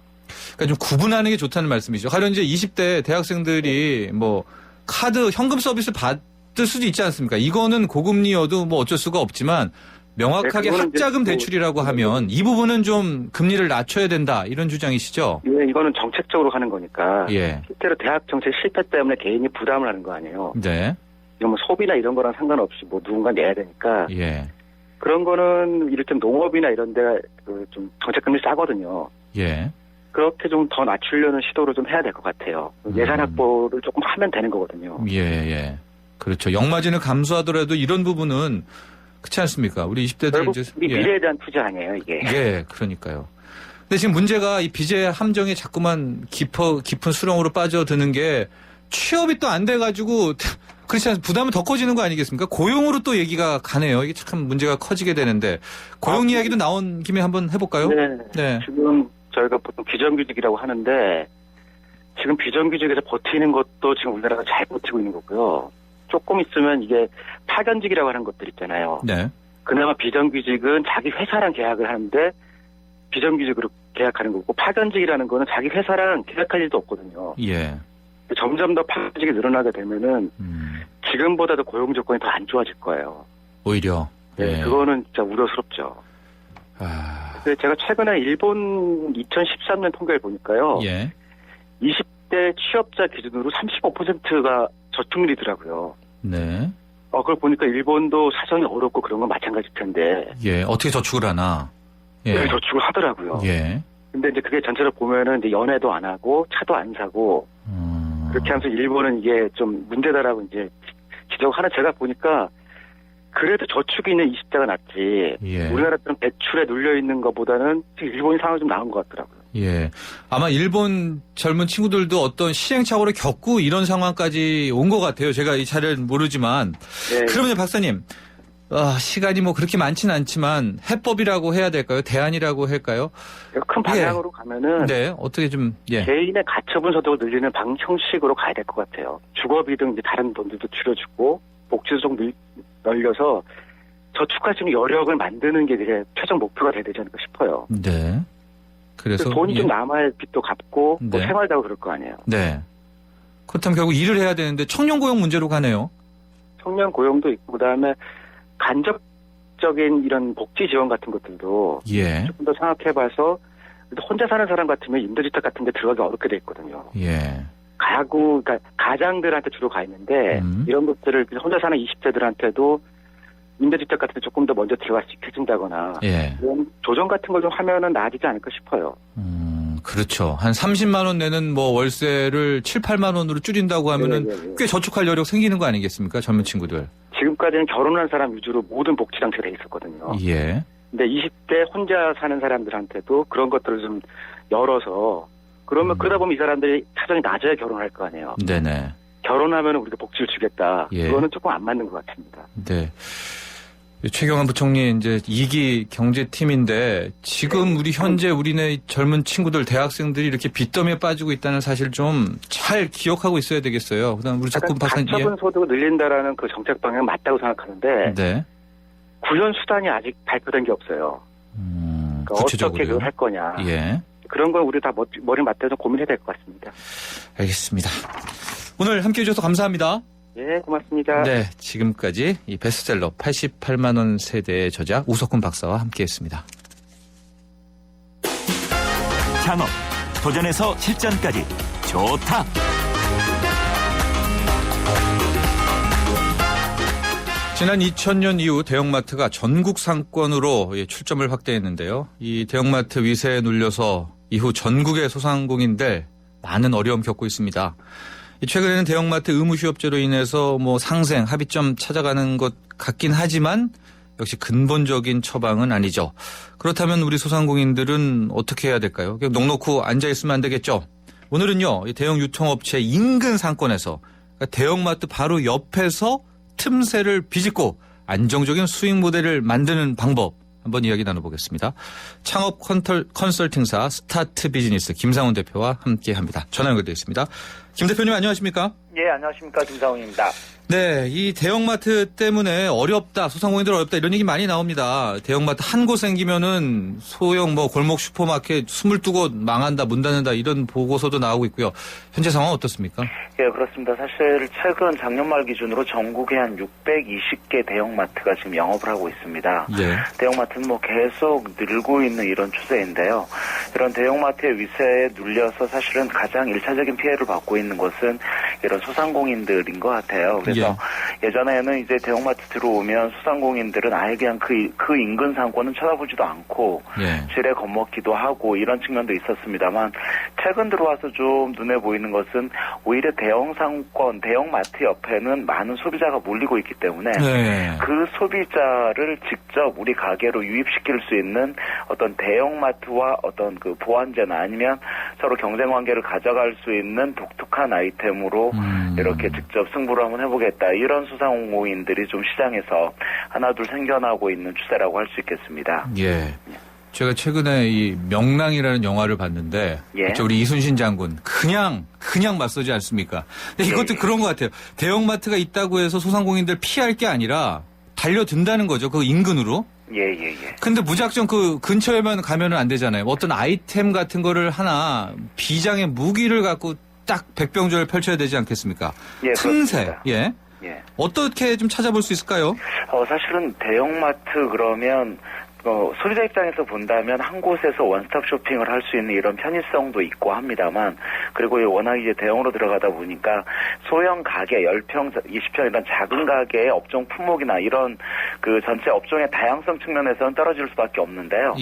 그러니까 좀 구분하는 게 좋다는 말씀이죠. 가령 이제 20대 대학생들이 뭐 카드 현금 서비스 받을 수도 있지 않습니까? 이거는 고금리여도 뭐 어쩔 수가 없지만 명확하게 네, 학자금 대출이라고 하면 이 부분은 좀 금리를 낮춰야 된다 이런 주장이시죠? 예, 이거는 정책적으로 하는 거니까. 예. 실제로 대학 정책 실패 때문에 개인이 부담을 하는 거 아니에요. 네. 이건 뭐 소비나 이런 거랑 상관없이 뭐 누군가 내야 되니까. 예. 그런 거는 이를테면 농업이나 이런 데가 그 좀 정책금리 싸거든요. 예. 그렇게 좀 더 낮추려는 시도를 좀 해야 될 것 같아요. 예산 확보를 조금 하면 되는 거거든요. 예, 예. 그렇죠. 역마진을 감수하더라도 이런 부분은 그렇지 않습니까? 우리 20대들 결국 이제 우리 미래에 대한 투자 아니에요, 이게. 예, 그러니까요. 근데 지금 문제가 이 빚의 함정이 자꾸만 깊은 수렁으로 빠져드는 게 취업이 또 안 돼가지고 그렇지 않습니까? 부담은 더 커지는 거 아니겠습니까? 고용으로 또 얘기가 가네요. 이게 참 문제가 커지게 되는데 고용 이야기도 나온 김에 한번 해볼까요? 네. 네. 지금 저희가 보통 비정규직이라고 하는데 지금 비정규직에서 버티는 것도 지금 우리나라가 잘 버티고 있는 거고요. 조금 있으면 이게 파견직이라고 하는 것들 있잖아요. 네. 그나마 비정규직은 자기 회사랑 계약을 하는데 비정규직으로 계약하는 거고 파견직이라는 거는 자기 회사랑 계약할 일도 없거든요. 예. 점점 더 파견직이 늘어나게 되면은 지금보다도 고용 조건이 더 안 좋아질 거예요. 오히려. 네, 예. 그거는 진짜 우려스럽죠. 근데 제가 최근에 일본 2013년 통계를 보니까요. 예. 20대 취업자 기준으로 35%가 저축률이더라고요. 네. 그걸 보니까 일본도 사정이 어렵고 그런 건 마찬가지일 텐데. 예. 어떻게 저축을 하나? 예. 저축을 하더라고요. 예. 근데 이제 그게 전체로 보면은 이제 연애도 안 하고 차도 안 사고 그렇게 하면서 일본은 이게 좀 문제다라고 이제 지적하는 제가 보니까 그래도 저축이 있는 20대가 낫지. 예. 우리나라처럼 대출에 눌려 있는 것보다는 일본 상황이 좀 나은 것 같더라고요. 예. 아마 일본 젊은 친구들도 어떤 시행착오를 겪고 이런 상황까지 온 것 같아요. 제가 이 자료를 모르지만. 네. 그러면 박사님, 시간이 뭐 그렇게 많지는 않지만 해법이라고 해야 될까요? 대안이라고 할까요? 큰 방향으로 가면은 네, 어떻게 좀 개인의 가처분 소득을 늘리는 방형식으로 가야 될 것 같아요. 주거비 등 이제 다른 돈들도 줄여주고 복지도 좀 늘려서 저축할 수 있는 여력을 만드는 게 이제 최종 목표가 돼야 되지 않을까 싶어요. 네. 그래서 돈이 좀 남아야 빚도 갚고 또 네. 생활도 하고 그럴 거 아니에요. 네. 그렇다면 결국 일을 해야 되는데 청년 고용 문제로 가네요. 청년 고용도 있고 그다음에 간접적인 이런 복지 지원 같은 것들도 예. 조금 더 생각해봐서 혼자 사는 사람 같으면 임대주택 같은 데 들어가기 어렵게 돼 있거든요. 예. 그러니까 가장들한테 주로 가 있는데 이런 것들을 혼자 사는 20대들한테도 임대주택 같은 데 조금 더 먼저 들어갈 수 있게 해준다거나 예. 이런 조정 같은 걸 좀 하면은 나아지지 않을까 싶어요. 그렇죠. 한 30만 원 내는 뭐 월세를 7, 8만 원으로 줄인다고 하면은 네. 꽤 저축할 여력 생기는 거 아니겠습니까? 젊은 친구들. 지금까지는 결혼한 사람 위주로 모든 복지 장치가 돼 있었거든요. 예. 근데 20대 혼자 사는 사람들한테도 그런 것들을 좀 열어서 그러면 그러다 보면 이 사람들이 사정이 낮아야 결혼할 거 아니에요. 네네. 결혼하면 우리가 복지를 주겠다. 예. 그거는 조금 안 맞는 것 같습니다. 네. 최경환 부총리 이제 2기 경제팀인데 지금 우리 현재 우리네 젊은 친구들 대학생들이 이렇게 빚더미에 빠지고 있다는 사실 좀 잘 기억하고 있어야 되겠어요. 그다음 우리 자꾸 박사님 가처분 소득을 늘린다라는 그 정책 방향 맞다고 생각하는데 네. 구현 수단이 아직 발표된 게 없어요. 그러니까 구체적으로요? 어떻게 그걸 할 거냐. 예. 그런 건 우리 다 머리 맞대서 좀 고민해야 될 것 같습니다. 알겠습니다. 오늘 함께해 주셔서 감사합니다. 네, 고맙습니다. 네, 지금까지 이 베스트셀러 88만 원 세대의 저자 우석훈 박사와 함께했습니다. 창업, 도전에서 실전까지 좋다. 지난 2000년 이후 대형마트가 전국 상권으로 출점을 확대했는데요. 이 대형마트 위세에 눌려서 이후 전국의 소상공인들 많은 어려움 겪고 있습니다. 최근에는 대형마트 의무휴업제로 인해서 뭐 상생, 합의점 찾아가는 것 같긴 하지만 역시 근본적인 처방은 아니죠. 그렇다면 우리 소상공인들은 어떻게 해야 될까요? 그냥 넋놓고 앉아있으면 안 되겠죠. 오늘은요, 이 대형 유통업체 인근 상권에서 그러니까 대형마트 바로 옆에서 틈새를 비집고 안정적인 수익 모델을 만드는 방법 한번 이야기 나눠보겠습니다. 창업 컨설팅사 스타트 비즈니스 김상훈 대표와 함께합니다. 전화 연결되어 있습니다. 김 대표님 안녕하십니까? 예, 안녕하십니까. 김상훈입니다. 네, 이 대형마트 때문에 어렵다, 소상공인들 어렵다 이런 얘기 많이 나옵니다. 대형마트 한 곳 생기면은 소형 뭐 골목 슈퍼마켓 22곳 망한다, 문 닫는다 이런 보고서도 나오고 있고요. 현재 상황 어떻습니까? 예, 그렇습니다. 사실 최근 작년 말 기준으로 전국에 한 620개 대형마트가 지금 영업을 하고 있습니다. 예. 대형마트는 뭐 계속 늘고 있는 이런 추세인데요. 이런 대형마트의 위세에 눌려서 사실은 가장 1차적인 피해를 받고 있는 것은 이런 소상공인들인 것 같아요. 그래서 예전에는 이제 대형마트 들어오면 소상공인들은 아예 그냥 그 인근 상권은 쳐다보지도 않고 지레 겁먹기도 하고 이런 측면도 있었습니다만 최근 들어와서 좀 눈에 보이는 것은 오히려 대형 상권, 대형마트 옆에는 많은 소비자가 몰리고 있기 때문에 그 소비자를 직접 우리 가게로 유입시킬 수 있는 어떤 대형마트와 어떤 그 보완제나 아니면 서로 경쟁 관계를 가져갈 수 있는 독특한 아이템으로 이렇게 직접 승부를 한번 해보겠다. 이런 소상공인들이 좀 시장에서 하나둘 생겨나고 있는 추세라고 할 수 있겠습니다. 예. 제가 최근에 이 명랑이라는 영화를 봤는데 우리 이순신 장군 그냥 맞서지 않습니까? 근데 이것도 그런 것 같아요. 대형마트가 있다고 해서 소상공인들 피할 게 아니라 달려든다는 거죠. 그 인근으로. 예. 근데 무작정 그 근처에만 가면은 안 되잖아요. 어떤 아이템 같은 거를 하나 비장의 무기를 갖고 딱 백병조를 펼쳐야 되지 않겠습니까? 예, 틈새. 그렇습니다. 예. 어떻게 좀 찾아볼 수 있을까요? 사실은 대형마트 그러면 소비자 입장에서 본다면 한 곳에서 원스톱 쇼핑을 할 수 있는 이런 편의성도 있고 합니다만 그리고 워낙 이제 대형으로 들어가다 보니까 소형 가게 10평, 20평 이런 작은 가게의 업종 품목이나 이런 그 전체 업종의 다양성 측면에서는 떨어질 수밖에 없는데요.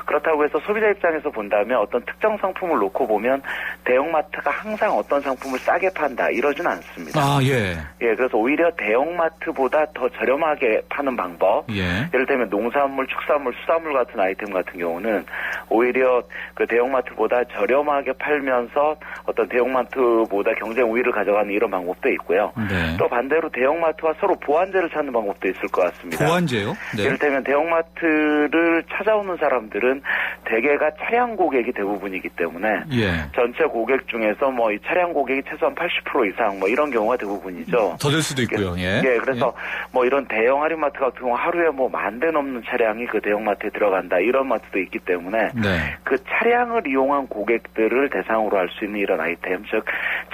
그렇다고 해서 소비자 입장에서 본다면 어떤 특정 상품을 놓고 보면 대형마트가 항상 어떤 상품을 싸게 판다 이러진 않습니다. 그래서 오히려 대형마트보다 더 저렴하게 파는 방법. 예를 들면 농산물, 축산물, 수산물 같은 아이템 같은 경우는 오히려 그 대형마트보다 저렴하게 팔면서 어떤 대형마트보다 경쟁 우위를 가져가는 이런 방법도 있고요. 또 반대로 대형마트와 서로 보완제를 찾는 방법도 있을 것 같습니다. 보완제요? 이를테면 대형마트를 찾아오는 사람들은 대개가 차량 고객이 대부분이기 때문에 전체 고객 중에서 뭐 이 차량 고객이 최소한 80% 이상 뭐 이런 경우가 대부분이죠. 더 될 수도 있고요. 그래서 뭐 이런 대형 할인마트 같은 경우 하루에 뭐 10,000대 넘는 차량이 그 대형마트에 들어간다 이런 마트도 있기 때문에 그 차량을 이용한 고객들을 대상으로 할 수 있는 이런 아이템, 즉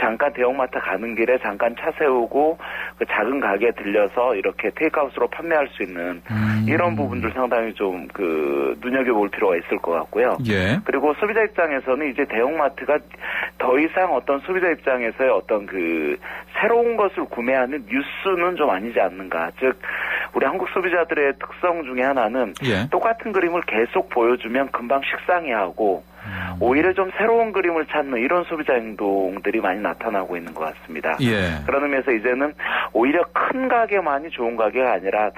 잠깐 대형마트 가는 길에 잠깐 차 세우고 그 작은 가게에 들려서 이렇게 테이크아웃으로 판매할 수 있는 이런 부분들 상당히 좀 그 눈여겨볼 필요가 있을 것 같고요. 그리고 소비자 입장에서는 이제 대형마트가 더 이상 어떤 소비자 입장에서의 어떤 그 새로운 것을 구매하는 뉴스는 좀 아니지 않는가. 즉 우리 한국 소비자들의 특성 중에 하나는 똑같은 그림을 계속 보여주면 금방 식상해하고 오히려 좀 새로운 그림을 찾는 이런 소비자 행동들이 많이 나타나고 있는 것 같습니다. 그런 의미에서 이제는 오히려 큰 가게만이 좋은 가게가 아니라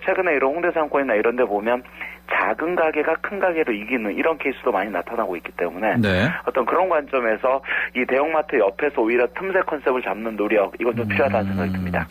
최근에 이런 홍대 상권이나 이런 데 보면 작은 가게가 큰 가게로 이기는 이런 케이스도 많이 나타나고 있기 때문에 어떤 그런 관점에서 이 대형마트 옆에서 오히려 틈새 컨셉을 잡는 노력 이건 좀 필요하다는 생각이 듭니다.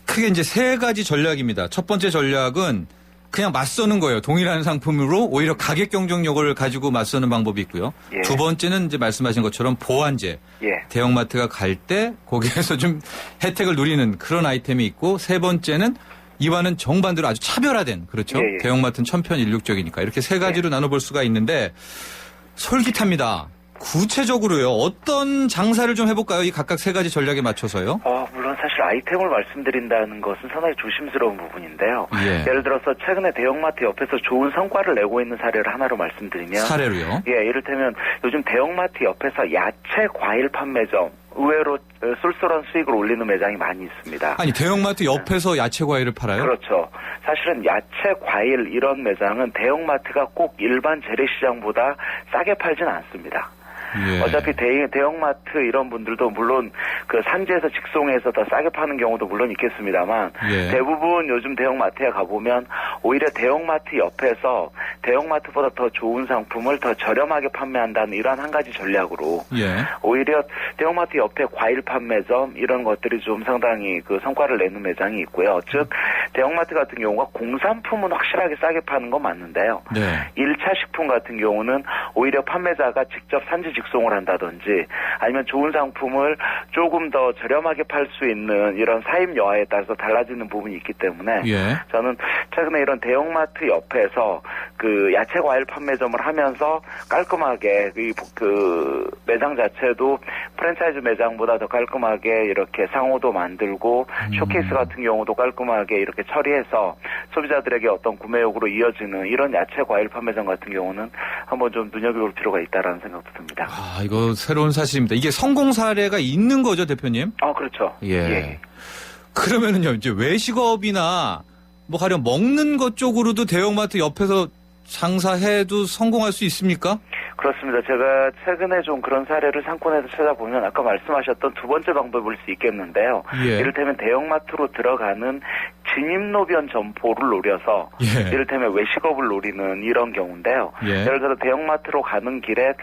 크게 이제 세 가지 전략입니다. 첫 번째 전략은 그냥 맞서는 거예요. 동일한 상품으로 오히려 가격 경쟁력을 가지고 맞서는 방법이 있고요. 두 번째는 이제 말씀하신 것처럼 보완제. 대형마트가 갈 때 거기에서 좀 혜택을 누리는 그런 아이템이 있고 세 번째는 이와는 정반대로 아주 차별화된 그렇죠. 대형마트는 천편일률적이니까 이렇게 세 가지로 나눠볼 수가 있는데 솔깃합니다. 구체적으로요. 어떤 장사를 좀 해볼까요? 이 각각 세 가지 전략에 맞춰서요. 물론 사실 아이템을 말씀드린다는 것은 상당히 조심스러운 부분인데요. 예를 들어서 최근에 대형마트 옆에서 좋은 성과를 내고 있는 사례를 하나로 말씀드리면 사례로요? 이를테면 요즘 대형마트 옆에서 야채 과일 판매점 의외로 쏠쏠한 수익을 올리는 매장이 많이 있습니다. 아니 대형마트 옆에서 야채 과일을 팔아요? 그렇죠. 사실은 야채 과일 이런 매장은 대형마트가 꼭 일반 재래시장보다 싸게 팔진 않습니다. 예. 어차피 대형마트 이런 분들도 물론 그 산지에서 직송해서 더 싸게 파는 경우도 물론 있겠습니다만 예. 대부분 요즘 대형마트에 가보면 오히려 대형마트 옆에서 대형마트보다 더 좋은 상품을 더 저렴하게 판매한다는 이러한 한 가지 전략으로 예. 오히려 대형마트 옆에 과일 판매점 이런 것들이 좀 상당히 그 성과를 내는 매장이 있고요. 즉 대형마트 같은 경우가 공산품은 확실하게 싸게 파는 건 맞는데요. 네. 1차 식품 같은 경우는 오히려 판매자가 직접 산지 직송을 한다든지 아니면 좋은 상품을 조금 더 저렴하게 팔 수 있는 이런 사입 여하에 따라서 달라지는 부분이 있기 때문에 예. 저는 최근에 이런 대형마트 옆에서 그 야채 과일 판매점을 하면서 깔끔하게 그 매장 자체도 프랜차이즈 매장보다 더 깔끔하게 이렇게 상호도 만들고 쇼케이스 같은 경우도 깔끔하게 이렇게 처리해서 소비자들에게 어떤 구매욕으로 이어지는 이런 야채 과일 판매점 같은 경우는 한번 좀 눈여겨볼 필요가 있다라는 생각도 듭니다. 아, 이거 새로운 사실입니다. 이게 성공 사례가 있는 거죠, 대표님? 그렇죠. 예. 예. 그러면은요, 이제 외식업이나 뭐 가령 먹는 것 쪽으로도 대형마트 옆에서 장사해도 성공할 수 있습니까? 그렇습니다. 제가 최근에 좀 그런 사례를 상권에서 찾아보면 아까 말씀하셨던 두 번째 방법을 볼 수 있겠는데요. 예. 이를테면 대형마트로 들어가는 진입로변 점포를 노려서 예. 이를테면 외식업을 노리는 이런 경우인데요. 예. 예를 들어 대형마트로 가는 길에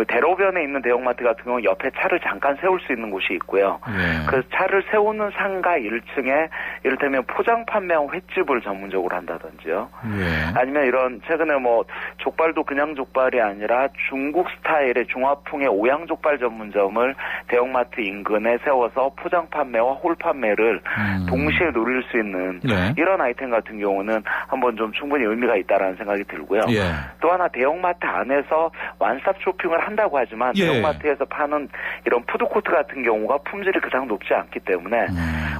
대로변에 있는 대형마트 같은 경우 옆에 차를 잠깐 세울 수 있는 곳이 있고요. 예. 그 차를 세우는 상가 1층에 이를테면 포장 판매한 횟집을 전문적으로 한다든지요. 예. 아니면 이런 최근에 뭐 족발도 그냥 족발이 아니라 중국 스타일의 중화풍의 오양족발 전문점을 대형마트 인근에 세워서 포장 판매와 홀 판매를 동시에 노릴 수 있는 네. 이런 아이템 같은 경우는 한번 좀 충분히 의미가 있다라는 생각이 들고요. 예. 또 하나 대형마트 안에서 완스톱 쇼핑을 한다고 하지만 예. 대형마트에서 파는 이런 푸드코트 같은 경우가 품질이 그닥 높지 않기 때문에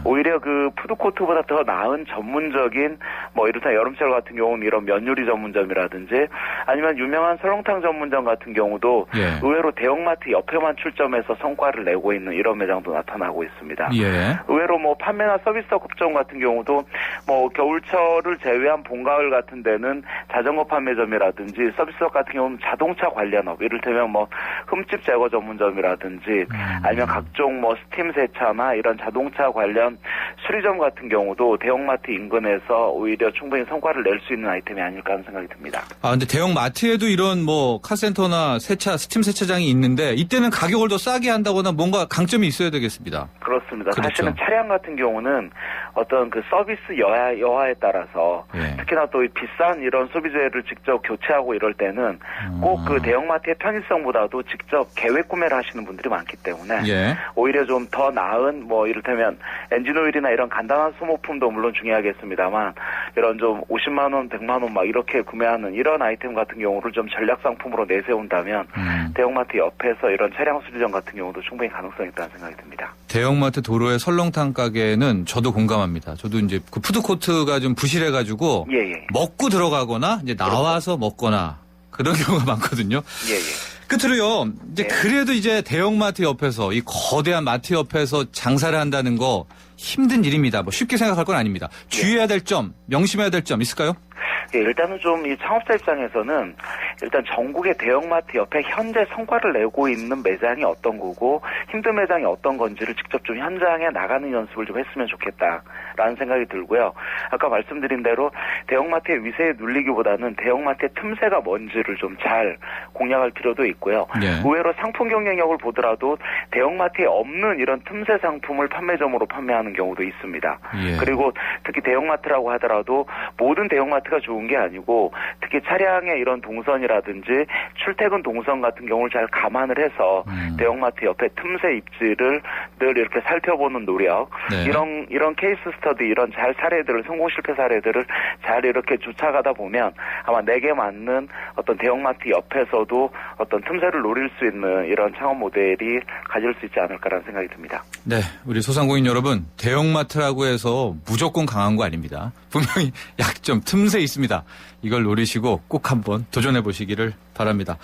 오히려 그 푸드코트보다 더 나은 전문적인 뭐 이렇다 여름철 같은 경우는 이런 면 요리 전문점이라든지 아니면 유명한 설렁탕 전문점 같은 경우도 예. 의외로 대형마트 옆에만 출점해서 성과를 내고 있는 이런 매장도 나타나고 있습니다. 예. 의외로 뭐 판매나 서비스업 급점 같은 경우도 뭐 겨울철을 제외한 봄, 가을 같은 데는 자전거 판매점이라든지 서비스업 같은 경우는 자동차 관련업, 이를테면 뭐 흠집 제거 전문점이라든지 아니면 각종 뭐 스팀 세차나 이런 자동차 관련 수리점 같은 경우도 대형마트 인근에서 오히려 충분히 성과를 낼 수 있는 아이템이 아닐까 하는 생각이 듭니다. 아, 근데 대형마트에도 이런 뭐 카센터나 세차, 스팀 세차장이 있는데 이때는 가격을 더 싸게 한다거나 뭔가 강점이 있어야 되겠습니다. 그렇습니다. 그렇죠. 사실은 차량 같은 경우는 어떤 그 서비스 여하에 따라서 예. 특히나 또 비싼 이런 소비재를 직접 교체하고 이럴 때는 꼭 그 대형마트의 편의성보다도 직접 계획 구매를 하시는 분들이 많기 때문에 예. 오히려 좀 더 나은 뭐 이를테면 엔진오일이나 이런 간단한 소모품도 물론 중요하겠습니다만 이런 좀 50만 원, 100만 원 막 이렇게 구매하는 이런 아이템 같은 경우를 좀 전략 상품으로 내세운다면 대형마트 옆에서 이런 차량 수리점 같은 경우도 충분히 가능성이 있다는 생각이 듭니다. 대형마트 도로의 설렁탕 가게는 저도 공감합니다. 저도 이제 그 푸드코트가 좀 부실해가지고 예. 먹고 들어가거나 이제 나와서 먹거나 그런 경우가 많거든요. 예. 끝으로요. 이제 그래도 이제 대형마트 옆에서 이 거대한 마트 옆에서 장사를 한다는 거 힘든 일입니다. 뭐 쉽게 생각할 건 아닙니다. 주의해야 될 점, 명심해야 될 점 있을까요? 예, 일단은 좀 이 창업자 입장에서는 일단 전국의 대형마트 옆에 현재 성과를 내고 있는 매장이 어떤 거고 힘든 매장이 어떤 건지를 직접 좀 현장에 나가는 연습을 좀 했으면 좋겠다라는 생각이 들고요. 아까 말씀드린 대로 대형마트의 위세에 눌리기보다는 대형마트의 틈새가 뭔지를 좀 잘 공략할 필요도 있고요. 의외로 상품 경쟁력을 보더라도 대형마트에 없는 이런 틈새 상품을 판매점으로 판매하는 경우도 있습니다. 그리고 특히 대형마트라고 하더라도 모든 대형마트가 좋은 게 아니고 특히 차량의 이런 동선이라든지 출퇴근 동선 같은 경우를 잘 감안을 해서 대형마트 옆에 틈새 입지를 늘 이렇게 살펴보는 노력 이런 케이스 스터디 이런 성공 실패 사례들을 잘 이렇게 쫓아가다 보면 아마 내게 맞는 어떤 대형마트 옆에서도 어떤 틈새를 노릴 수 있는 이런 창업 모델이 가질 수 있지 않을까라는 생각이 듭니다. 네, 우리 소상공인 여러분, 대형마트라고 해서 무조건 강한 거 아닙니다. 분명히 약점, 틈새 있습니다. 이걸 노리시고 꼭 한번 도전해 보시기를 바랍니다.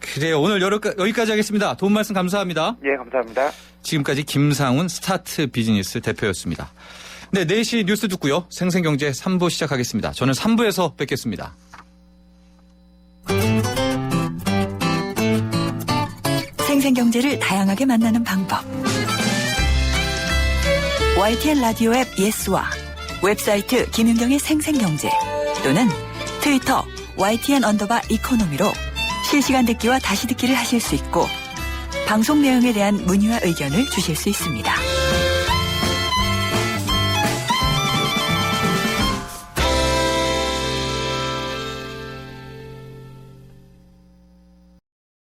그래요, 오늘 여기까지 하겠습니다. 도움 말씀 감사합니다. 예, 감사합니다. 지금까지 김상훈 스타트 비즈니스 대표였습니다. 네, 4시 뉴스 듣고요. 생생경제 3부 시작하겠습니다. 저는 3부에서 뵙겠습니다. 생생경제를 다양하게 만나는 방법. YTN 라디오 앱 예스와 웹사이트 김윤경의 생생경제 또는 트위터 YTN_이코노미로 실시간 듣기와 다시 듣기를 하실 수 있고 방송 내용에 대한 문의와 의견을 주실 수 있습니다.